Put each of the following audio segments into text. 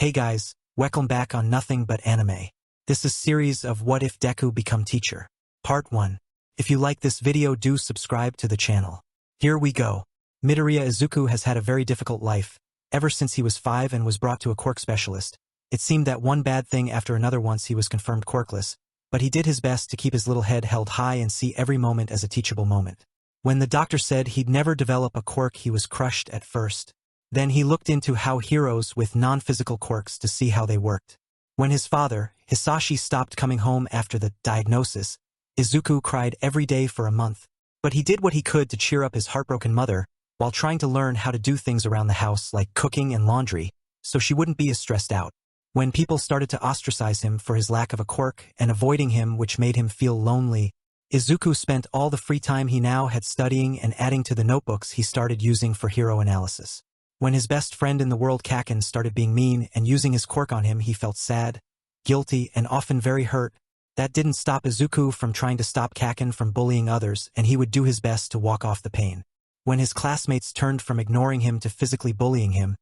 Hey guys, welcome back on Nothing But Anime. This is series of What If Deku Become Teacher. Part 1. If you like this video, do subscribe to the channel. Here we go. Midoriya Izuku has had a very difficult life, ever since he was 5 and was brought to a quirk specialist. It seemed that one bad thing after another. Once he was confirmed quirkless, but he did his best to keep his little head held high and see every moment as a teachable moment. When the doctor said he'd never develop a quirk, he was crushed at first. Then he looked into how heroes with non-physical quirks to see how they worked. When his father, Hisashi, stopped coming home after the diagnosis, Izuku cried every day for a month. But he did what he could to cheer up his heartbroken mother, while trying to learn how to do things around the house like cooking and laundry, so she wouldn't be as stressed out. When people started to ostracize him for his lack of a quirk and avoiding him, which made him feel lonely, Izuku spent all the free time he now had studying and adding to the notebooks he started using for hero analysis. When his best friend in the world, Kaken, started being mean and using his quirk on him, he felt sad, guilty, and often very hurt. That didn't stop Izuku from trying to stop Kaken from bullying others, and he would do his best to walk off the pain. When his classmates turned from ignoring him to physically bullying him,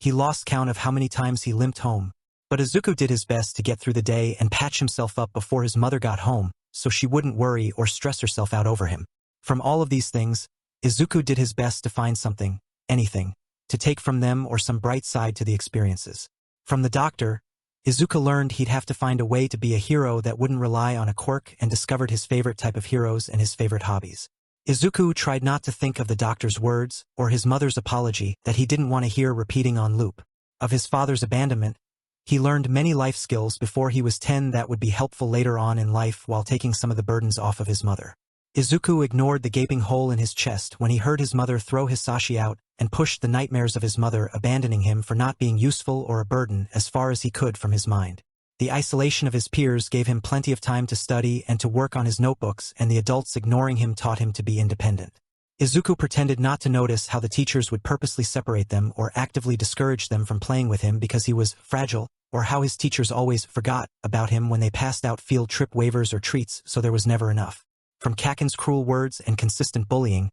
he lost count of how many times he limped home. But Izuku did his best to get through the day and patch himself up before his mother got home, so she wouldn't worry or stress herself out over him. From all of these things, Izuku did his best to find something, anything, to take from them or some bright side to the experiences. From the doctor, Izuku learned he'd have to find a way to be a hero that wouldn't rely on a quirk, and discovered his favorite type of heroes and his favorite hobbies. Izuku tried not to think of the doctor's words or his mother's apology that he didn't want to hear repeating on loop. Of his father's abandonment, he learned many life skills before he was 10 that would be helpful later on in life while taking some of the burdens off of his mother. Izuku ignored the gaping hole in his chest when he heard his mother throw Hisashi out, and pushed the nightmares of his mother abandoning him for not being useful or a burden as far as he could from his mind. The isolation of his peers gave him plenty of time to study and to work on his notebooks, and the adults ignoring him taught him to be independent. Izuku pretended not to notice how the teachers would purposely separate them or actively discourage them from playing with him because he was fragile, or how his teachers always forgot about him when they passed out field trip waivers or treats, so there was never enough. From Kaken's cruel words and consistent bullying,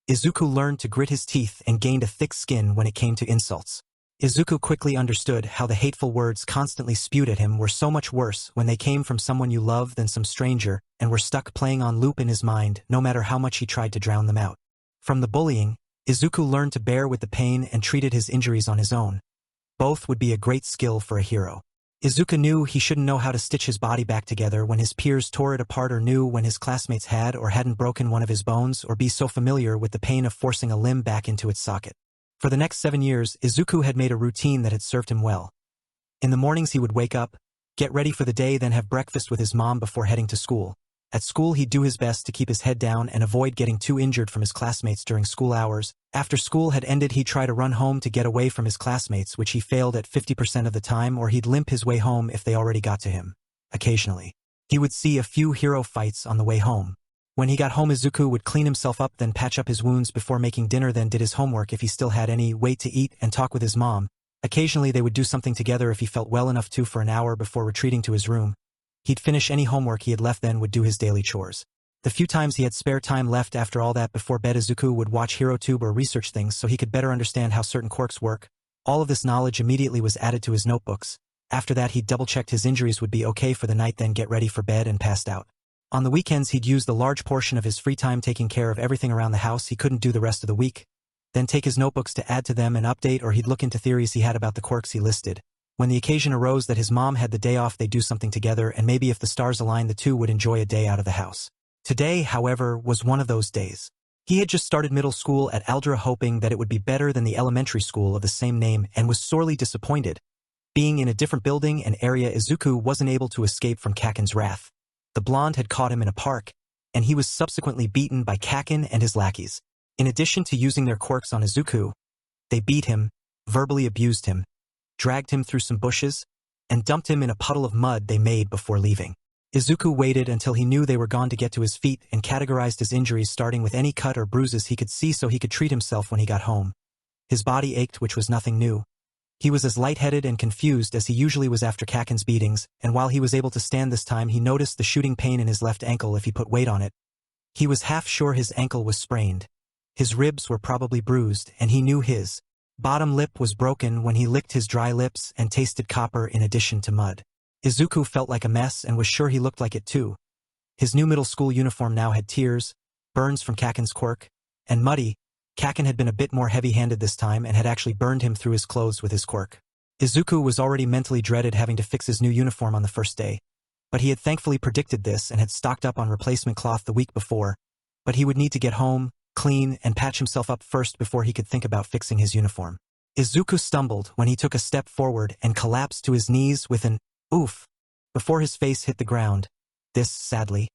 Izuku learned to grit his teeth and gained a thick skin when it came to insults. Izuku quickly understood how the hateful words constantly spewed at him were so much worse when they came from someone you love than some stranger, and were stuck playing on loop in his mind no matter how much he tried to drown them out. From the bullying, Izuku learned to bear with the pain and treated his injuries on his own. Both would be a great skill for a hero. Izuku knew he shouldn't know how to stitch his body back together when his peers tore it apart, or knew when his classmates had or hadn't broken one of his bones, or be so familiar with the pain of forcing a limb back into its socket. For the next 7 years, Izuku had made a routine that had served him well. In the mornings he would wake up, get ready for the day, then have breakfast with his mom before heading to school. At school he'd do his best to keep his head down and avoid getting too injured from his classmates during school hours. After school had ended, he'd try to run home to get away from his classmates, which he failed at 50% of the time, or he'd limp his way home if they already got to him. Occasionally, he would see a few hero fights on the way home. When he got home, Izuku would clean himself up, then patch up his wounds before making dinner, then did his homework if he still had any, wait to eat, and talk with his mom. Occasionally they would do something together if he felt well enough to for an hour before retreating to his room. He'd finish any homework he had left, then would do his daily chores. The few times he had spare time left after all that before bed, Izuku would watch HeroTube or research things so he could better understand how certain quirks work. All of this knowledge immediately was added to his notebooks. After that he'd double-checked his injuries would be okay for the night, then get ready for bed and passed out. On the weekends he'd use the large portion of his free time taking care of everything around the house he couldn't do the rest of the week, then take his notebooks to add to them and update, or he'd look into theories he had about the quirks he listed. When the occasion arose that his mom had the day off, they'd do something together, and maybe if the stars aligned the two would enjoy a day out of the house. Today, however, was one of those days. He had just started middle school at Aldra, hoping that it would be better than the elementary school of the same name, and was sorely disappointed. Being in a different building and area, Izuku wasn't able to escape from Kaken's wrath. The blonde had caught him in a park, and he was subsequently beaten by Kaken and his lackeys. In addition to using their quirks on Izuku, they beat him, verbally abused him, dragged him through some bushes, and dumped him in a puddle of mud they made before leaving. Izuku waited until he knew they were gone to get to his feet, and categorized his injuries, starting with any cut or bruises he could see so he could treat himself when he got home. His body ached, which was nothing new. He was as lightheaded and confused as he usually was after Kaken's beatings, and while he was able to stand this time, he noticed the shooting pain in his left ankle if he put weight on it. He was half sure his ankle was sprained. His ribs were probably bruised, and he knew his bottom lip was broken when he licked his dry lips and tasted copper in addition to mud. Izuku felt like a mess and was sure he looked like it too. His new middle school uniform now had tears, burns from Kaken's quirk, and muddy. Kaken had been a bit more heavy-handed this time and had actually burned him through his clothes with his quirk. Izuku was already mentally dreaded having to fix his new uniform on the first day, but he had thankfully predicted this and had stocked up on replacement cloth the week before, but he would need to get home, clean, and patch himself up first before he could think about fixing his uniform. Izuku stumbled when he took a step forward and collapsed to his knees with an oof before his face hit the ground. This, sadly,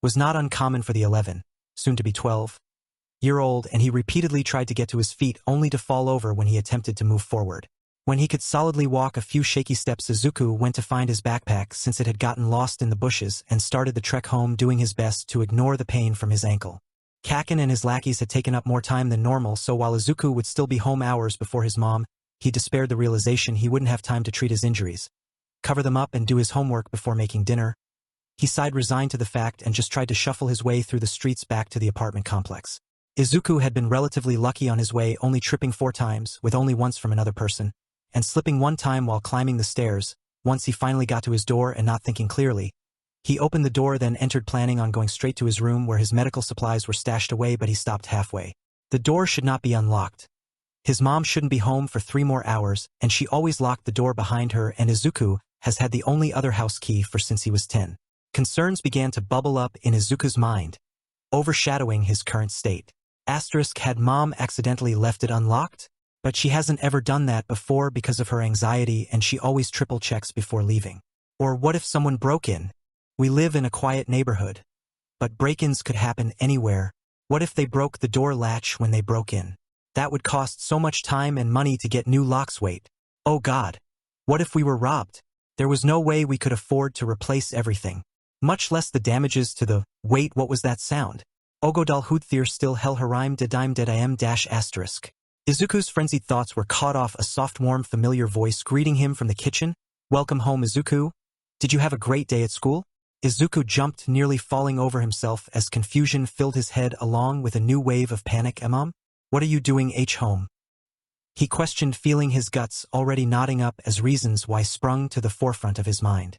was not uncommon for the 11, soon-to-be 12-year-old, and he repeatedly tried to get to his feet only to fall over when he attempted to move forward. When he could solidly walk a few shaky steps, Izuku went to find his backpack since it had gotten lost in the bushes and started the trek home, doing his best to ignore the pain from his ankle. Kaken and his lackeys had taken up more time than normal, so while Izuku would still be home hours before his mom, he despaired the realization he wouldn't have time to treat his injuries, cover them up, and do his homework before making dinner. He sighed, resigned to the fact, and just tried to shuffle his way through the streets back to the apartment complex. Izuku had been relatively lucky on his way, only tripping 4 times, with only once from another person, and slipping 1 time while climbing the stairs. Once he finally got to his door and not thinking clearly, he opened the door, then entered, planning on going straight to his room where his medical supplies were stashed away, but he stopped halfway. The door should not be unlocked. His mom shouldn't be home for 3 more hours, and she always locked the door behind her, and Izuku has had the only other house key for since he was 10. Concerns began to bubble up in Izuku's mind, overshadowing his current state. Had mom accidentally left it unlocked? But she hasn't ever done that before because of her anxiety, and she always triple checks before leaving. Or what if someone broke in? We live in a quiet neighborhood, but break-ins could happen anywhere. What if they broke the door latch when they broke in? That would cost so much time and money to get new locks. Wait. Oh God. What if we were robbed? There was no way we could afford to replace everything, much less the damages to the— Wait, what was that sound? Ogodal Hudthir still hel harim dedim dedim ***. Izuku's frenzied thoughts were caught off a soft, warm, familiar voice greeting him from the kitchen. Welcome home, Izuku. Did you have a great day at school? Izuku jumped, nearly falling over himself as confusion filled his head along with a new wave of panic. Mom? What are you doing home? He questioned, feeling his guts already knotting up as reasons why sprung to the forefront of his mind.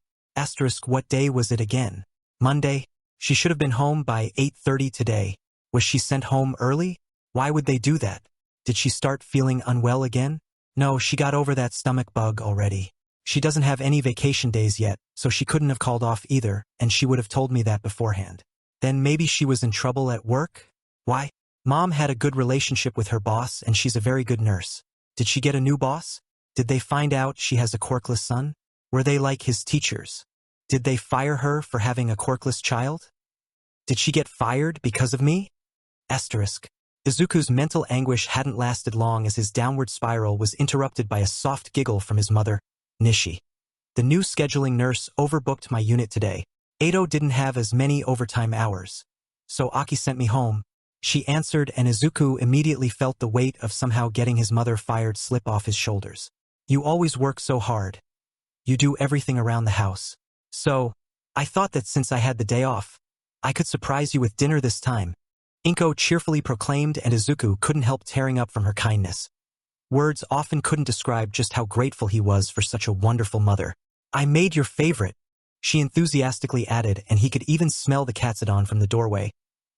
What day was it again? Monday? She should have been home by 8:30 today. Was she sent home early? Why would they do that? Did she start feeling unwell again? No, she got over that stomach bug already. She doesn't have any vacation days yet, so she couldn't have called off either, and she would have told me that beforehand. Then maybe she was in trouble at work? Why? Mom had a good relationship with her boss, and she's a very good nurse. Did she get a new boss? Did they find out she has a quirkless son? Were they like his teachers? Did they fire her for having a quirkless child? Did she get fired because of me? Izuku's mental anguish hadn't lasted long as his downward spiral was interrupted by a soft giggle from his mother, Nishi. The new scheduling nurse overbooked my unit today. Ado didn't have as many overtime hours. So Aki sent me home. She answered, and Izuku immediately felt the weight of somehow getting his mother fired slip off his shoulders. You always work so hard. You do everything around the house. So, I thought that since I had the day off, I could surprise you with dinner this time. Inko cheerfully proclaimed, and Izuku couldn't help tearing up from her kindness. Words often couldn't describe just how grateful he was for such a wonderful mother. I made your favorite, she enthusiastically added, and he could even smell the katsudon from the doorway.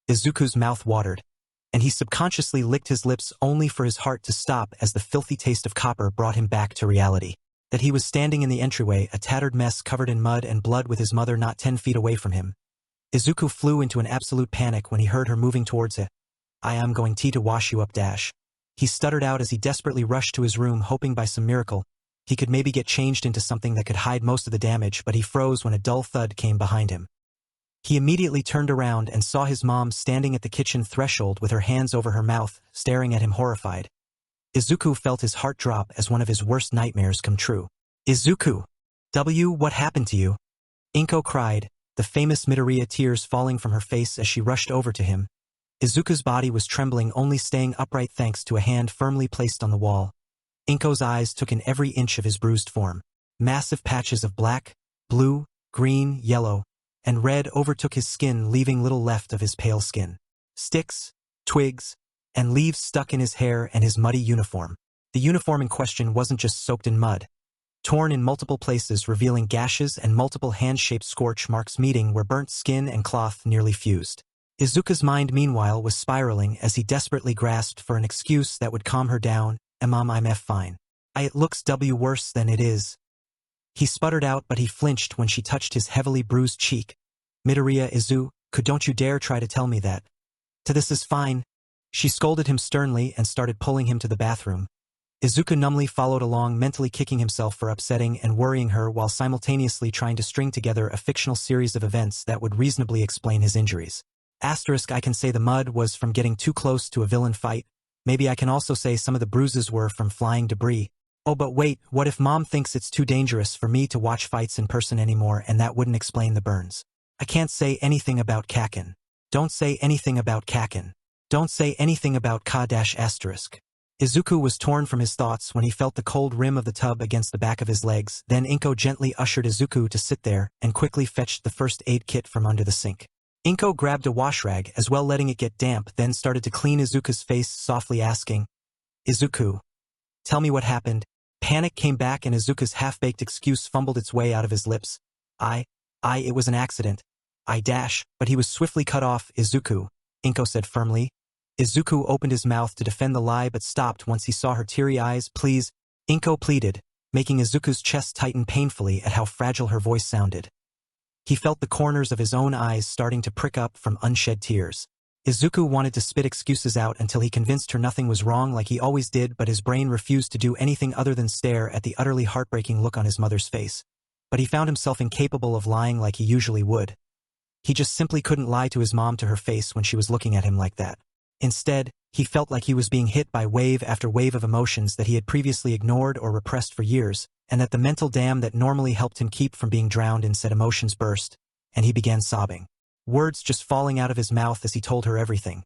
Izuku's mouth watered, and he subconsciously licked his lips only for his heart to stop as the filthy taste of copper brought him back to reality. That he was standing in the entryway, a tattered mess covered in mud and blood, with his mother not 10 feet away from him. Izuku flew into an absolute panic when he heard her moving towards it. I am going to wash you up. He stuttered out as he desperately rushed to his room, hoping by some miracle he could maybe get changed into something that could hide most of the damage, but he froze when a dull thud came behind him. He immediately turned around and saw his mom standing at the kitchen threshold with her hands over her mouth, staring at him horrified. Izuku felt his heart drop as one of his worst nightmares come true. Izuku! What happened to you? Inko cried, the famous Midoriya, tears falling from her face as she rushed over to him. Izuku's body was trembling, only staying upright thanks to a hand firmly placed on the wall. Inko's eyes took in every inch of his bruised form. Massive patches of black, blue, green, yellow, and red overtook his skin, leaving little left of his pale skin. Sticks, twigs, and leaves stuck in his hair and his muddy uniform. The uniform in question wasn't just soaked in mud. Torn in multiple places, revealing gashes and multiple hand-shaped scorch marks meeting where burnt skin and cloth nearly fused. Izuku's mind, meanwhile, was spiraling as he desperately grasped for an excuse that would calm her down. Mom, I'm fine. It looks worse than it is. He sputtered out, but he flinched when she touched his heavily bruised cheek. Midoriya, don't you dare try to tell me that. This is fine. She scolded him sternly and started pulling him to the bathroom. Izuku numbly followed along, mentally kicking himself for upsetting and worrying her while simultaneously trying to string together a fictional series of events that would reasonably explain his injuries. I can say the mud was from getting too close to a villain fight. Maybe I can also say some of the bruises were from flying debris. Oh, but wait, what if Mom thinks it's too dangerous for me to watch fights in person anymore and that wouldn't explain the burns? I can't say anything about Kaken. Don't say anything about Kaken. Don't say anything about K-***. Izuku was torn from his thoughts when he felt the cold rim of the tub against the back of his legs. Then Inko gently ushered Izuku to sit there and quickly fetched the first aid kit from under the sink. Inko grabbed a wash rag as well, letting it get damp, then started to clean Izuku's face, softly asking, Izuku, tell me what happened. Panic came back and Izuku's half-baked excuse fumbled its way out of his lips. It was an accident. But he was swiftly cut off. Izuku, Inko said firmly. Izuku opened his mouth to defend the lie but stopped once he saw her teary eyes. Please, Inko pleaded, making Izuku's chest tighten painfully at how fragile her voice sounded. He felt the corners of his own eyes starting to prick up from unshed tears. Izuku wanted to spit excuses out until he convinced her nothing was wrong like he always did, but his brain refused to do anything other than stare at the utterly heartbreaking look on his mother's face. But he found himself incapable of lying like he usually would. He just simply couldn't lie to his mom to her face when she was looking at him like that. Instead, he felt like he was being hit by wave after wave of emotions that he had previously ignored or repressed for years, and that the mental dam that normally helped him keep from being drowned in said emotions burst, and he began sobbing. Words just falling out of his mouth as he told her everything.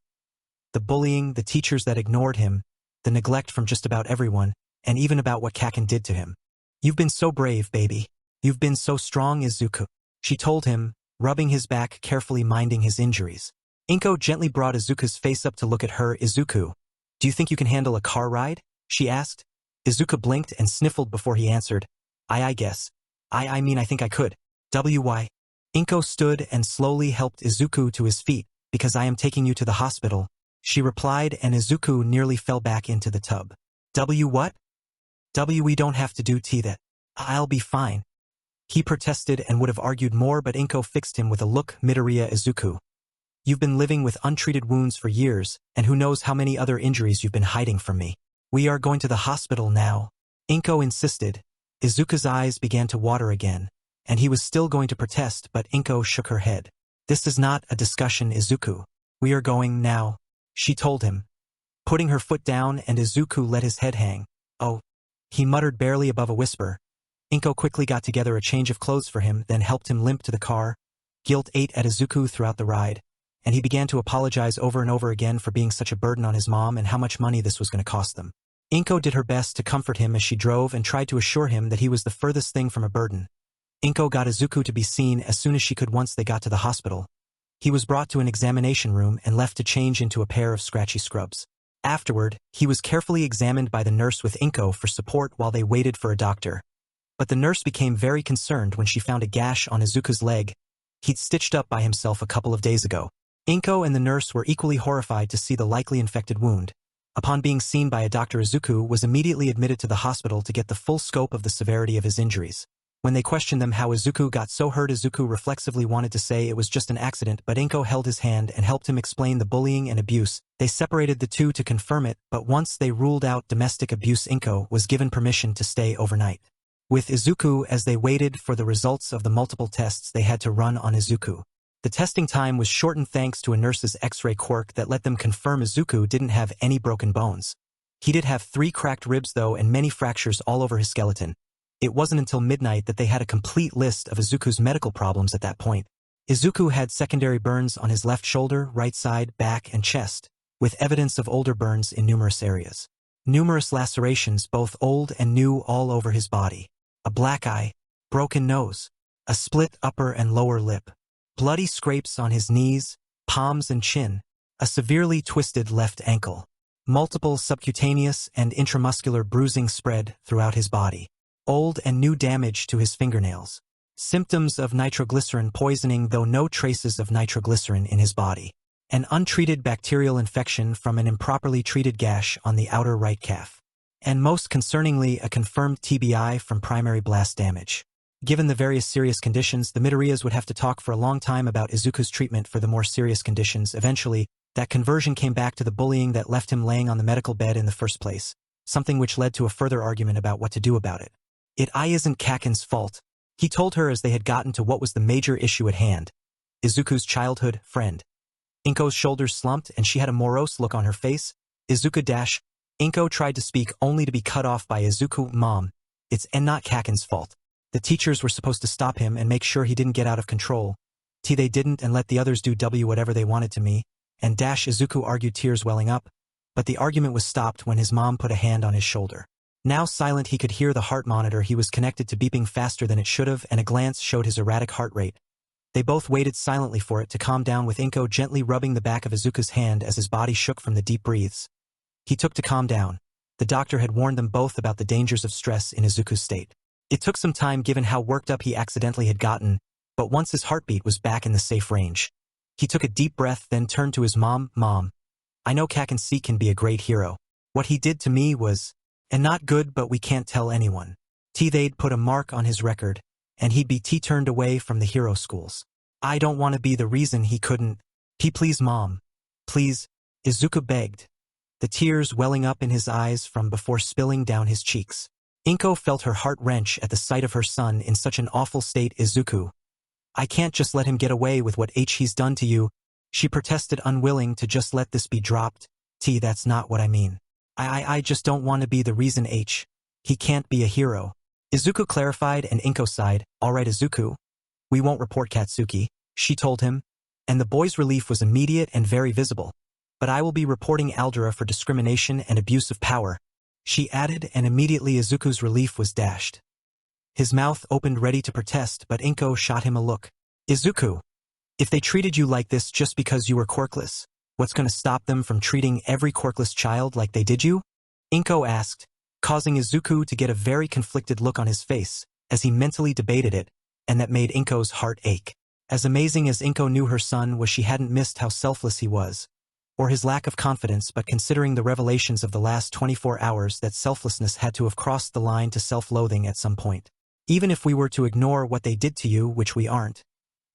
The bullying, the teachers that ignored him, the neglect from just about everyone, and even about what Kaken did to him. You've been so brave, baby. You've been so strong, Izuku. She told him, rubbing his back, carefully minding his injuries. Inko gently brought Izuku's face up to look at her. Izuku, do you think you can handle a car ride? She asked. Izuku blinked and sniffled before he answered. I guess. I mean I think I could. Why? Inko stood and slowly helped Izuku to his feet. Because I am taking you to the hospital, she replied, and Izuku nearly fell back into the tub. What? We don't have to do that. I'll be fine. He protested and would have argued more, but Inko fixed him with a look. Midoriya, Izuku, you've been living with untreated wounds for years, and who knows how many other injuries you've been hiding from me. We are going to the hospital now, Inko insisted. Izuku's eyes began to water again, and he was still going to protest, but Inko shook her head. This is not a discussion, Izuku. We are going now, she told him, putting her foot down, and Izuku let his head hang. Oh, he muttered barely above a whisper. Inko quickly got together a change of clothes for him, then helped him limp to the car. Guilt ate at Izuku throughout the ride, and he began to apologize over and over again for being such a burden on his mom and how much money this was going to cost them. Inko did her best to comfort him as she drove and tried to assure him that he was the furthest thing from a burden. Inko got Izuku to be seen as soon as she could once they got to the hospital. He was brought to an examination room and left to change into a pair of scratchy scrubs. Afterward, he was carefully examined by the nurse with Inko for support while they waited for a doctor. But the nurse became very concerned when she found a gash on Izuku's leg he'd stitched up by himself a couple of days ago. Inko and the nurse were equally horrified to see the likely infected wound. Upon being seen by a doctor, Izuku was immediately admitted to the hospital to get the full scope of the severity of his injuries. When they questioned them how Izuku got so hurt, Izuku reflexively wanted to say it was just an accident, but Inko held his hand and helped him explain the bullying and abuse. They separated the two to confirm it, but once they ruled out domestic abuse, Inko was given permission to stay overnight. With Izuku, as they waited for the results of the multiple tests they had to run on Izuku. The testing time was shortened thanks to a nurse's X-ray quirk that let them confirm Izuku didn't have any broken bones. He did have 3 cracked ribs though, and many fractures all over his skeleton. It wasn't until midnight that they had a complete list of Izuku's medical problems at that point. Izuku had secondary burns on his left shoulder, right side, back, and chest, with evidence of older burns in numerous areas. Numerous lacerations, both old and new, all over his body. A black eye, broken nose, a split upper and lower lip, bloody scrapes on his knees, palms and chin, a severely twisted left ankle. Multiple subcutaneous and intramuscular bruising spread throughout his body. Old and new damage to his fingernails. Symptoms of nitroglycerin poisoning, though no traces of nitroglycerin in his body. An untreated bacterial infection from an improperly treated gash on the outer right calf. And most concerningly, a confirmed TBI from primary blast damage. Given the various serious conditions, the Midoriyas would have to talk for a long time about Izuku's treatment for the more serious conditions. Eventually, that conversion came back to the bullying that left him laying on the medical bed in the first place, something which led to a further argument about what to do about it. It isn't Kaken's fault, he told her as they had gotten to what was the major issue at hand. Izuku's childhood friend. Inko's shoulders slumped and she had a morose look on her face. Inko tried to speak only to be cut off by Izuku. Mom, it's not Kaken's fault. The teachers were supposed to stop him and make sure he didn't get out of control. They didn't and let the others do whatever they wanted to me. And Izuku argued, tears welling up. But the argument was stopped when his mom put a hand on his shoulder. Now silent, he could hear the heart monitor he was connected to beeping faster than it should have, and a glance showed his erratic heart rate. They both waited silently for it to calm down, with Inko gently rubbing the back of Izuku's hand as his body shook from the deep breaths. He took to calm down. The doctor had warned them both about the dangers of stress in Izuku's state. It took some time given how worked up he accidentally had gotten, but once his heartbeat was back in the safe range. He took a deep breath, then turned to his mom. Mom, I know Kaken can be a great hero. What he did to me was, and not good, but we can't tell anyone. They'd put a mark on his record, and he'd be turned away from the hero schools. I don't want to be the reason he couldn't. Please, Mom. Please, Izuku begged, the tears welling up in his eyes from before spilling down his cheeks. Inko felt her heart wrench at the sight of her son in such an awful state. Izuku, I can't just let him get away with what he's done to you, she protested, unwilling to just let this be dropped. That's not what I mean. I just don't want to be the reason he can't be a hero. Izuku clarified, and Inko sighed. All right, Izuku. We won't report Katsuki, she told him, and the boy's relief was immediate and very visible. But I will be reporting Aldera for discrimination and abuse of power, she added, and immediately Izuku's relief was dashed. His mouth opened ready to protest, but Inko shot him a look. Izuku, if they treated you like this just because you were quirkless, what's going to stop them from treating every quirkless child like they did you? Inko asked, causing Izuku to get a very conflicted look on his face as he mentally debated it, and that made Inko's heart ache. As amazing as Inko knew her son was, she hadn't missed how selfless he was, or his lack of confidence, but considering the revelations of the last 24 hours, that selflessness had to have crossed the line to self-loathing at some point. Even if we were to ignore what they did to you, which we aren't,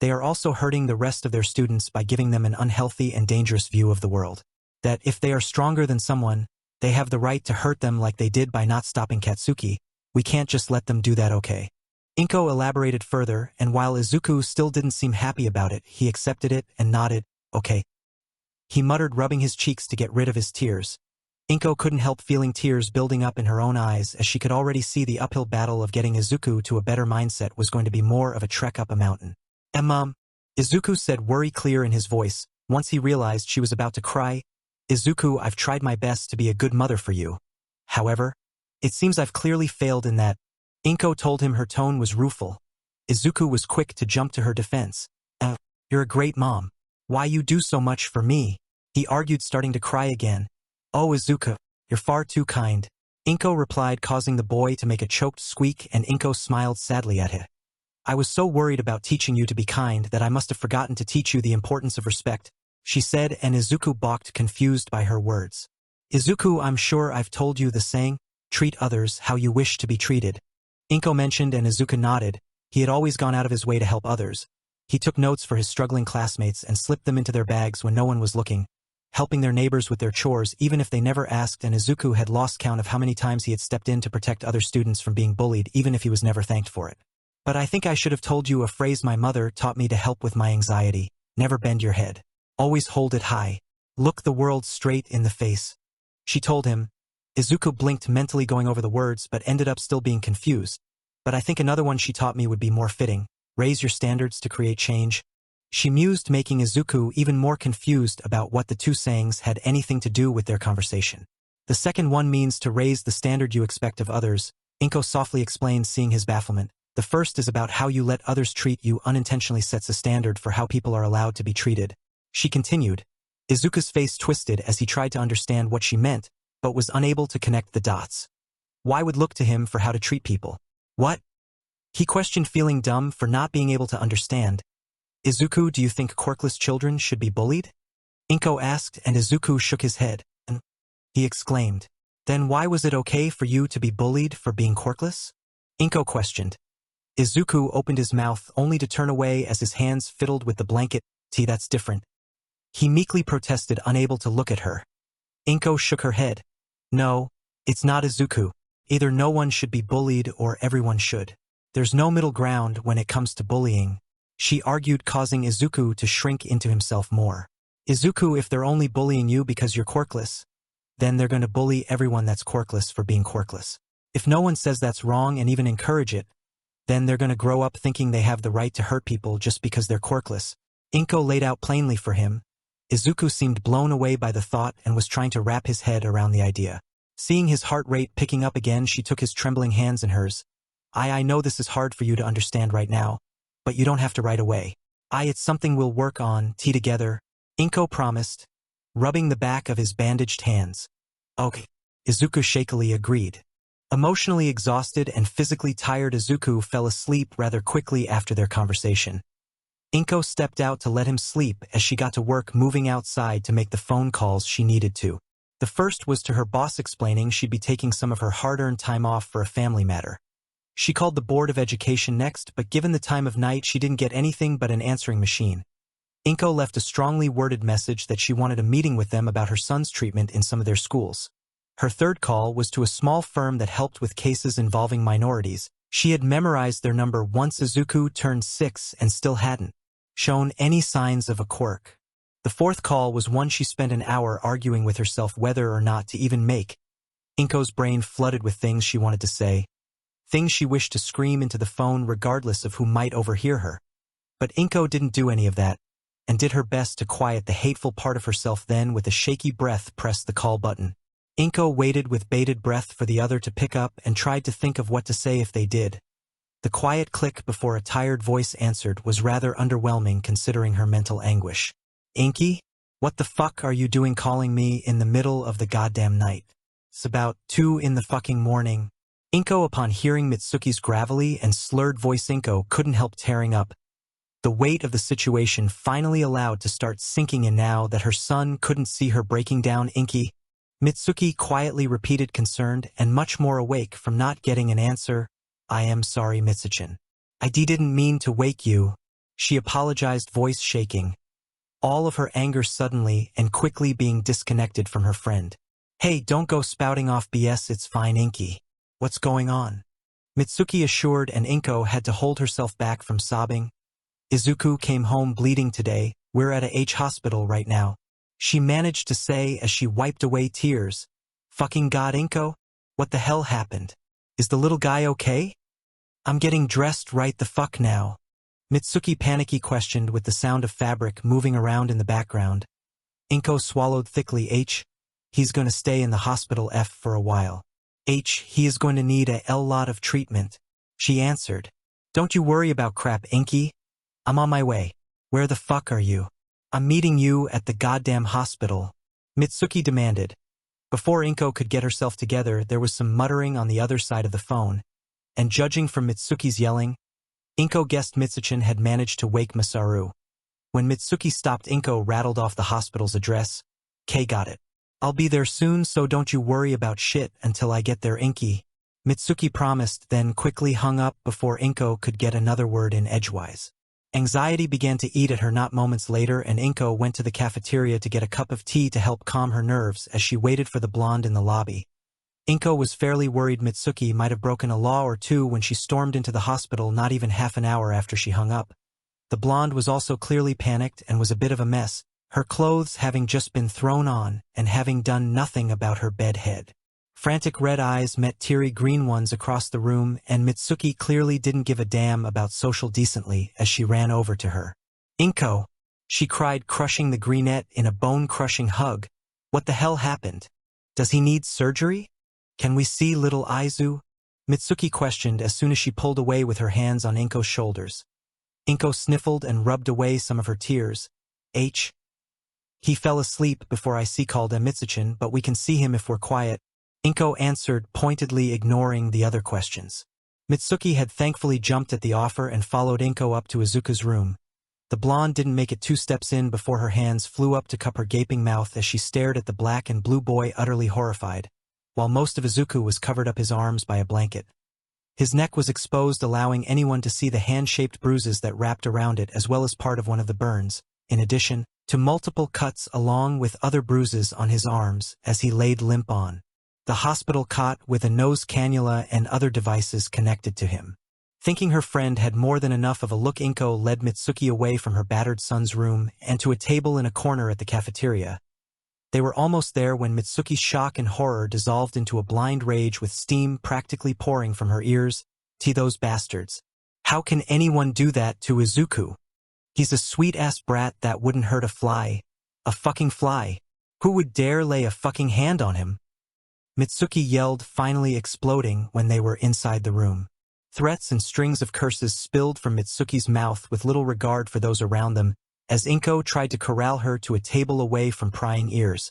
they are also hurting the rest of their students by giving them an unhealthy and dangerous view of the world. That if they are stronger than someone, they have the right to hurt them like they did by not stopping Katsuki. We can't just let them do that, okay? Inko elaborated further, and while Izuku still didn't seem happy about it, he accepted it and nodded, okay. He muttered, rubbing his cheeks to get rid of his tears. Inko couldn't help feeling tears building up in her own eyes, as she could already see the uphill battle of getting Izuku to a better mindset was going to be more of a trek up a mountain. Mom, Izuku said, worry clear in his voice, once he realized she was about to cry. Izuku, I've tried my best to be a good mother for you. However, it seems I've clearly failed in that. Inko told him, her tone was rueful. Izuku was quick to jump to her defense. You're a great mom. Why you do so much for me? He argued, starting to cry again. Oh, Izuku, you're far too kind. Inko replied, causing the boy to make a choked squeak, and Inko smiled sadly at him. I was so worried about teaching you to be kind that I must have forgotten to teach you the importance of respect, she said, and Izuku balked, confused by her words. Izuku, I'm sure I've told you the saying, treat others how you wish to be treated. Inko mentioned, and Izuku nodded. He had always gone out of his way to help others. He took notes for his struggling classmates and slipped them into their bags when no one was looking, helping their neighbors with their chores even if they never asked, and Izuku had lost count of how many times he had stepped in to protect other students from being bullied even if he was never thanked for it. But I think I should have told you a phrase my mother taught me to help with my anxiety. Never bend your head. Always hold it high. Look the world straight in the face, she told him. Izuku blinked, mentally going over the words, but ended up still being confused. But I think another one she taught me would be more fitting. Raise your standards to create change. She mused, making Izuku even more confused about what the two sayings had anything to do with their conversation. The second one means to raise the standard you expect of others, Inko softly explained, seeing his bafflement. The first is about how you let others treat you unintentionally sets a standard for how people are allowed to be treated. She continued, Izuku's face twisted as he tried to understand what she meant, but was unable to connect the dots. Why would look to him for how to treat people? What? He questioned, feeling dumb for not being able to understand. Izuku, do you think quirkless children should be bullied? Inko asked, and Izuku shook his head. And he exclaimed, then why was it okay for you to be bullied for being quirkless? Inko questioned. Izuku opened his mouth only to turn away as his hands fiddled with the blanket. That's different. He meekly protested, unable to look at her. Inko shook her head. No, it's not, Izuku. Either no one should be bullied or everyone should. There's no middle ground when it comes to bullying, she argued, causing Izuku to shrink into himself more. Izuku, if they're only bullying you because you're quirkless, then they're going to bully everyone that's quirkless for being quirkless. If no one says that's wrong and even encourage it, then they're going to grow up thinking they have the right to hurt people just because they're quirkless. Inko laid out plainly for him. Izuku seemed blown away by the thought and was trying to wrap his head around the idea. Seeing his heart rate picking up again, she took his trembling hands in hers. I know this is hard for you to understand right now, but you don't have to right away. It's something we'll work on, together, Inko promised, rubbing the back of his bandaged hands. Okay, Izuku shakily agreed. Emotionally exhausted and physically tired, Izuku fell asleep rather quickly after their conversation. Inko stepped out to let him sleep as she got to work, moving outside to make the phone calls she needed to. The first was to her boss, explaining she'd be taking some of her hard-earned time off for a family matter. She called the Board of Education next, but given the time of night, she didn't get anything but an answering machine. Inko left a strongly worded message that she wanted a meeting with them about her son's treatment in some of their schools. Her third call was to a small firm that helped with cases involving minorities. She had memorized their number once Izuku turned 6 and still hadn't shown any signs of a quirk. The fourth call was one she spent an hour arguing with herself whether or not to even make. Inko's brain flooded with things she wanted to say, things she wished to scream into the phone regardless of who might overhear her. But Inko didn't do any of that, and did her best to quiet the hateful part of herself. Then, with a shaky breath, pressed the call button. Inko waited with bated breath for the other to pick up and tried to think of what to say if they did. The quiet click before a tired voice answered was rather underwhelming considering her mental anguish. Inky? What the fuck are you doing calling me in the middle of the goddamn night? It's about 2 in the fucking morning. Inko, upon hearing Mitsuki's gravelly and slurred voice, Inko couldn't help tearing up. The weight of the situation finally allowed to start sinking in now that her son couldn't see her breaking down. Inky? Mitsuki quietly repeated, concerned and much more awake from not getting an answer. I am sorry, Mitsuchin. I didn't mean to wake you, she apologized, voice shaking. All of her anger suddenly and quickly being disconnected from her friend. Hey, don't go spouting off BS, it's fine, Inky. What's going on? Mitsuki assured, and Inko had to hold herself back from sobbing. Izuku came home bleeding today. We're at a hospital right now, she managed to say as she wiped away tears. Fucking God, Inko? What the hell happened? Is the little guy okay? I'm getting dressed right the fuck now, Mitsuki panicky questioned with the sound of fabric moving around in the background. Inko swallowed thickly. He's gonna stay in the hospital for a while. He is going to need a lot of treatment, she answered. Don't you worry about crap, Inky. I'm on my way. Where the fuck are you? I'm meeting you at the goddamn hospital, Mitsuki demanded. Before Inko could get herself together, there was some muttering on the other side of the phone, and judging from Mitsuki's yelling, Inko guessed Mitsuchin had managed to wake Masaru. When Mitsuki stopped, Inko rattled off the hospital's address. Got it. I'll be there soon, so don't you worry about shit until I get there, Inky, Mitsuki promised, then quickly hung up before Inko could get another word in edgewise. Anxiety began to eat at her not moments later, and Inko went to the cafeteria to get a cup of tea to help calm her nerves as she waited for the blonde in the lobby. Inko was fairly worried Mitsuki might have broken a law or two when she stormed into the hospital not even half an hour after she hung up. The blonde was also clearly panicked and was a bit of a mess, her clothes having just been thrown on and having done nothing about her bed head. Frantic red eyes met teary green ones across the room, and Mitsuki clearly didn't give a damn about social decency as she ran over to her. Inko, she cried, crushing the greenette in a bone-crushing hug. What the hell happened? Does he need surgery? Can we see little Izu? Mitsuki questioned as soon as she pulled away with her hands on Inko's shoulders. Inko sniffled and rubbed away some of her tears. He fell asleep before I called him Mitsuchin, but we can see him if we're quiet. Inko answered, pointedly ignoring the other questions. Mitsuki had thankfully jumped at the offer and followed Inko up to Izuku's room. The blonde didn't make it 2 steps in before her hands flew up to cup her gaping mouth as she stared at the black and blue boy utterly horrified, while most of Izuku was covered up his arms by a blanket. His neck was exposed, allowing anyone to see the hand-shaped bruises that wrapped around it as well as part of one of the burns, in addition to multiple cuts along with other bruises on his arms as he laid limp on the hospital cot with a nose cannula and other devices connected to him. Thinking her friend had more than enough of a look, Inko led Mitsuki away from her battered son's room and to a table in a corner at the cafeteria. They were almost there when Mitsuki's shock and horror dissolved into a blind rage with steam practically pouring from her ears. Those bastards. How can anyone do that to Izuku? He's a sweet-ass brat that wouldn't hurt a fly. A fucking fly. Who would dare lay a fucking hand on him? Mitsuki yelled, finally exploding when they were inside the room. Threats and strings of curses spilled from Mitsuki's mouth with little regard for those around them, as Inko tried to corral her to a table away from prying ears.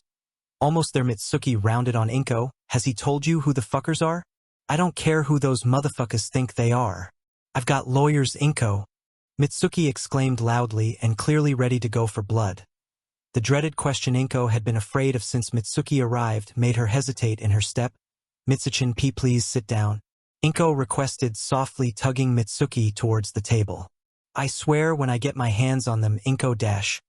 Almost there, Mitsuki rounded on Inko. Has he told you who the fuckers are? I don't care who those motherfuckers think they are. I've got lawyers, Inko. Mitsuki exclaimed loudly and clearly ready to go for blood. The dreaded question Inko had been afraid of since Mitsuki arrived made her hesitate in her step. Mitsuchin, please sit down. Inko requested, softly tugging Mitsuki towards the table. I swear when I get my hands on them, Inko dash.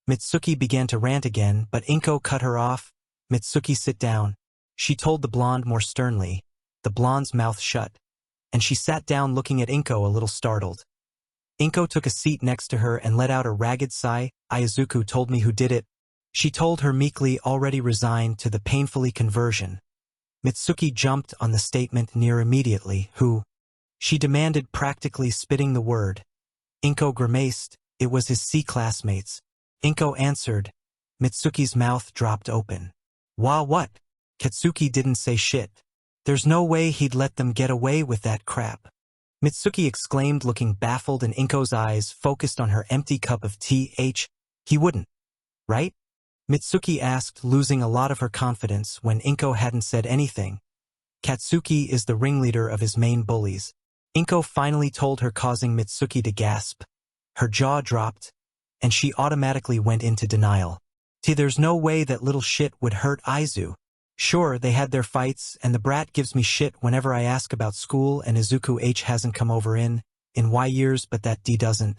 Mitsuki began to rant again, but Inko cut her off. Mitsuki, sit down. She told the blonde more sternly. The blonde's mouth shut, and she sat down looking at Inko a little startled. Inko took a seat next to her and let out a ragged sigh. Izuku told me who did it. She told her meekly, already resigned to the painfully conversion. Mitsuki jumped on the statement near immediately. Who? She demanded, practically spitting the word. Inko grimaced. It was his C classmates. Inko answered. Mitsuki's mouth dropped open. Wah, what? Katsuki didn't say shit. There's no way he'd let them get away with that crap. Mitsuki exclaimed, looking baffled, and Inko's eyes focused on her empty cup of tea. He wouldn't, right? Mitsuki asked, losing a lot of her confidence when Inko hadn't said anything. Katsuki is the ringleader of his main bullies. Inko finally told her, causing Mitsuki to gasp. Her jaw dropped, and she automatically went into denial. There's no way that little shit would hurt Izu. Sure, they had their fights, and the brat gives me shit whenever I ask about school, and Izuku hasn't come over in Y years, but that D doesn't.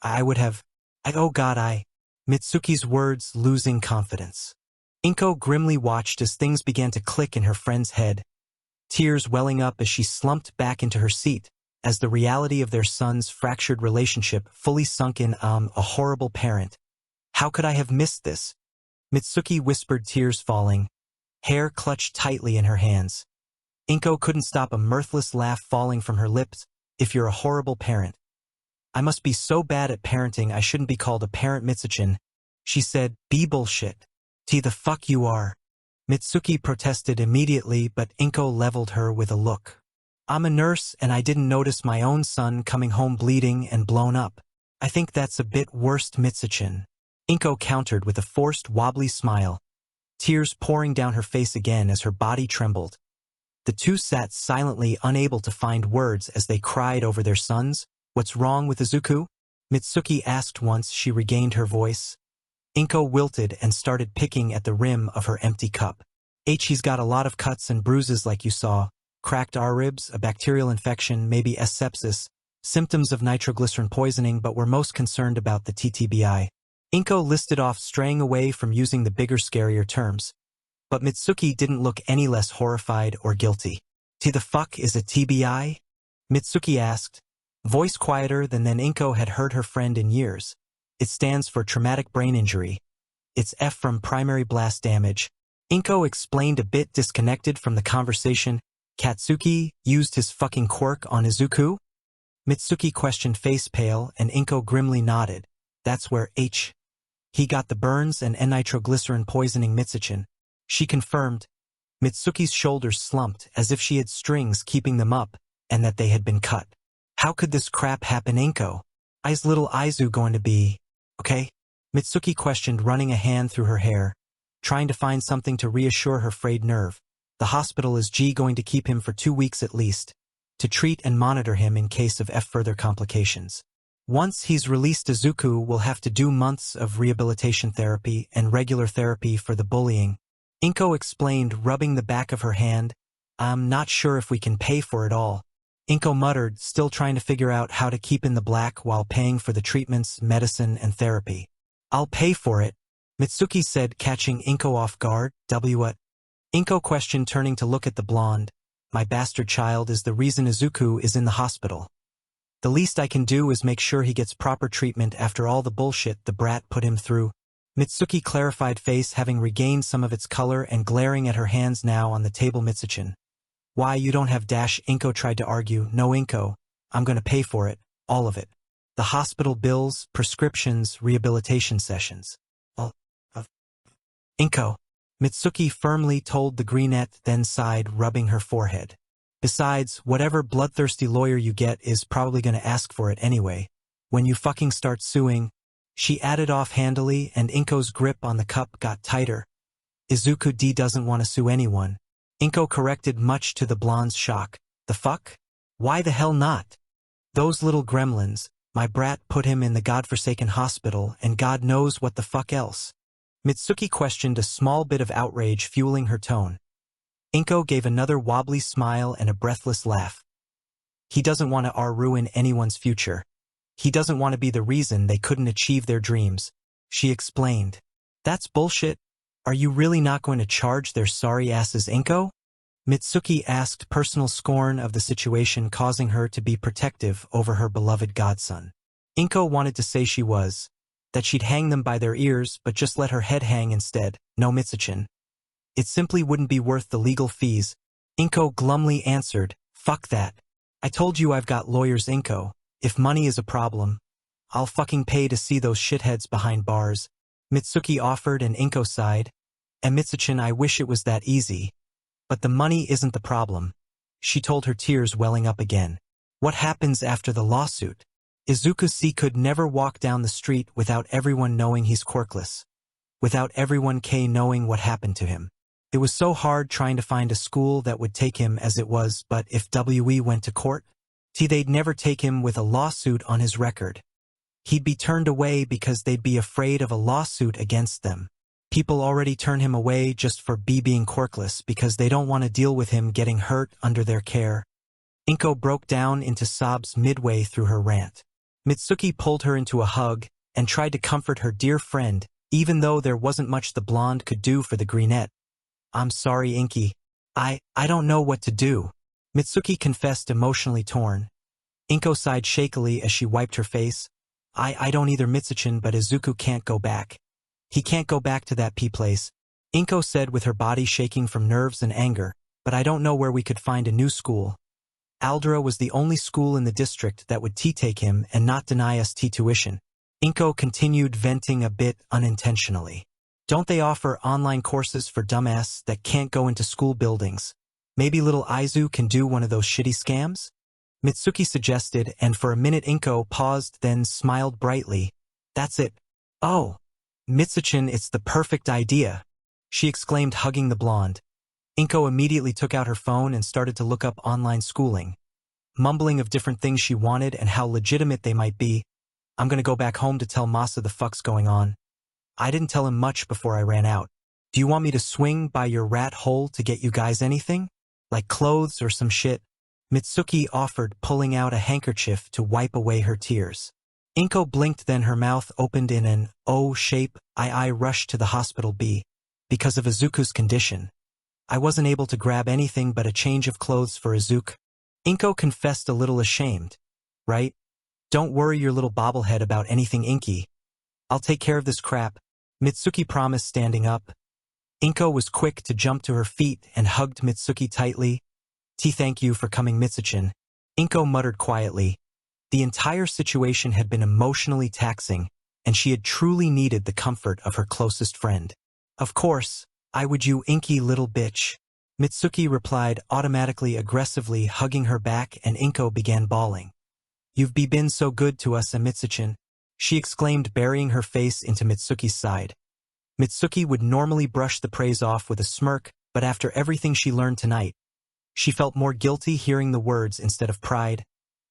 Oh god, Mitsuki's words losing confidence. Inko grimly watched as things began to click in her friend's head, tears welling up as she slumped back into her seat, as the reality of their son's fractured relationship fully sunk in. A horrible parent. How could I have missed this? Mitsuki whispered, tears falling, hair clutched tightly in her hands. Inko couldn't stop a mirthless laugh falling from her lips. If you're a horrible parent. I must be so bad at parenting I shouldn't be called a parent, Mitsuchin. She said, be bullshit. The fuck you are. Mitsuki protested immediately, but Inko leveled her with a look. I'm a nurse and I didn't notice my own son coming home bleeding and blown up. I think that's a bit worse, Mitsuchin. Inko countered with a forced wobbly smile, tears pouring down her face again as her body trembled. The two sat silently, unable to find words as they cried over their sons. What's wrong with Izuku? Mitsuki asked once she regained her voice. Inko wilted and started picking at the rim of her empty cup. He's got a lot of cuts and bruises like you saw. Cracked ribs, a bacterial infection, maybe sepsis, symptoms of nitroglycerin poisoning, but we're most concerned about the TTBI. Inko listed off, straying away from using the bigger, scarier terms. But Mitsuki didn't look any less horrified or guilty. The fuck is a TBI? Mitsuki asked, voice quieter than Inko had heard her friend in years. It stands for traumatic brain injury. It's F from primary blast damage. Inko explained, a bit disconnected from the conversation. Katsuki used his fucking quirk on Izuku? Mitsuki questioned, face pale, and Inko grimly nodded. That's where he got the burns and N-nitroglycerin poisoning, Mitsuchin. She confirmed. Mitsuki's shoulders slumped as if she had strings keeping them up, and that they had been cut. How could this crap happen, Inko? Little Izu going to be okay? Mitsuki questioned, running a hand through her hair, trying to find something to reassure her frayed nerve. The hospital is going to keep him for 2 weeks at least, to treat and monitor him in case of further complications. Once he's released, Izuku will have to do months of rehabilitation therapy and regular therapy for the bullying. Inko explained, rubbing the back of her hand. I'm not sure if we can pay for it all. Inko muttered, still trying to figure out how to keep in the black while paying for the treatments, medicine, and therapy. I'll pay for it, Mitsuki said, catching Inko off guard. What? Inko questioned, turning to look at the blonde. My bastard child is the reason Izuku is in the hospital. The least I can do is make sure he gets proper treatment after all the bullshit the brat put him through. Mitsuki clarified, face having regained some of its color and glaring at her hands now on the table. Mitsuchin. Why, you don't have dash? Inko tried to argue. No, Inko, I'm gonna pay for it, all of it. The hospital bills, prescriptions, rehabilitation sessions. Inko, Mitsuki firmly told the brunette, then sighed, rubbing her forehead. Besides, whatever bloodthirsty lawyer you get is probably gonna ask for it anyway. When you fucking start suing, she added offhandedly, and Inko's grip on the cup got tighter. Izuku doesn't want to sue anyone. Inko corrected, much to the blonde's shock. The fuck? Why the hell not? Those little gremlins, my brat put him in the godforsaken hospital and God knows what the fuck else. Mitsuki questioned, a small bit of outrage fueling her tone. Inko gave another wobbly smile and a breathless laugh. He doesn't want to ruin anyone's future. He doesn't want to be the reason they couldn't achieve their dreams, she explained. That's bullshit. Are you really not going to charge their sorry asses, Inko? Mitsuki asked, personal scorn of the situation causing her to be protective over her beloved godson. Inko wanted to say she was, that she'd hang them by their ears, but just let her head hang instead. No, Mitsuchin. It simply wouldn't be worth the legal fees. Inko glumly answered, fuck that. I told you I've got lawyers, Inko. If money is a problem, I'll fucking pay to see those shitheads behind bars. Mitsuki offered, and Inko sighed. And Mitsuchin, I wish it was that easy. But the money isn't the problem, she told, her tears welling up again. What happens after the lawsuit? Izuku could never walk down the street without everyone knowing he's quirkless. Without everyone knowing what happened to him. It was so hard trying to find a school that would take him as it was, but if WE went to court, they'd never take him with a lawsuit on his record. He'd be turned away because they'd be afraid of a lawsuit against them. People already turn him away just for being quirkless because they don't want to deal with him getting hurt under their care. Inko broke down into sobs midway through her rant. Mitsuki pulled her into a hug and tried to comfort her dear friend, even though there wasn't much the blonde could do for the brunette. I'm sorry, Inky. I don't know what to do, Mitsuki confessed, emotionally torn. Inko sighed shakily as she wiped her face. I don't either, Mitsuchin, but Izuku can't go back. He can't go back to that place, Inko said with her body shaking from nerves and anger, but I don't know where we could find a new school. Aldera was the only school in the district that would take him and not deny us tuition. Inko continued, venting a bit unintentionally. Don't they offer online courses for dumbass that can't go into school buildings? Maybe little Izu can do one of those shitty scams? Mitsuki suggested, and for a minute Inko paused, then smiled brightly. That's it. Oh, Mitsuchin, it's the perfect idea, she exclaimed, hugging the blonde. Inko immediately took out her phone and started to look up online schooling, mumbling of different things she wanted and how legitimate they might be. I'm gonna go back home to tell Masa the fuck's going on. I didn't tell him much before I ran out. Do you want me to swing by your rat hole to get you guys anything? Like clothes or some shit? Mitsuki offered, pulling out a handkerchief to wipe away her tears. Inko blinked, then her mouth opened in an O shape. I rushed to the hospital because of Izuku's condition. I wasn't able to grab anything but a change of clothes for Izuku. Inko confessed, a little ashamed. Right? Don't worry your little bobblehead about anything, Inky. I'll take care of this crap, Mitsuki promised, standing up. Inko was quick to jump to her feet and hugged Mitsuki tightly. Thank you for coming, Mitsuchin, Inko muttered quietly. The entire situation had been emotionally taxing, and she had truly needed the comfort of her closest friend. Of course, I would, you inky little bitch, Mitsuki replied, automatically aggressively hugging her back, and Inko began bawling. You've been so good to us, Mitsuchin. she exclaimed, burying her face into Mitsuki's side. Mitsuki would normally brush the praise off with a smirk, but after everything she learned tonight, she felt more guilty hearing the words instead of pride.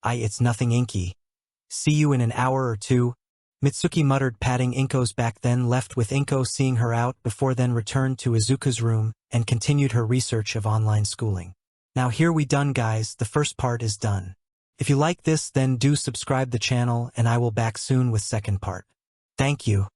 It's nothing, Inky. See you in an hour or two, Mitsuki muttered, patting Inko's back, then left with Inko seeing her out before then returned to Izuku's room and continued her research of online schooling. Now here we done, guys, the first part is done. If you like this, then do subscribe the channel and I will back soon with second part. Thank you.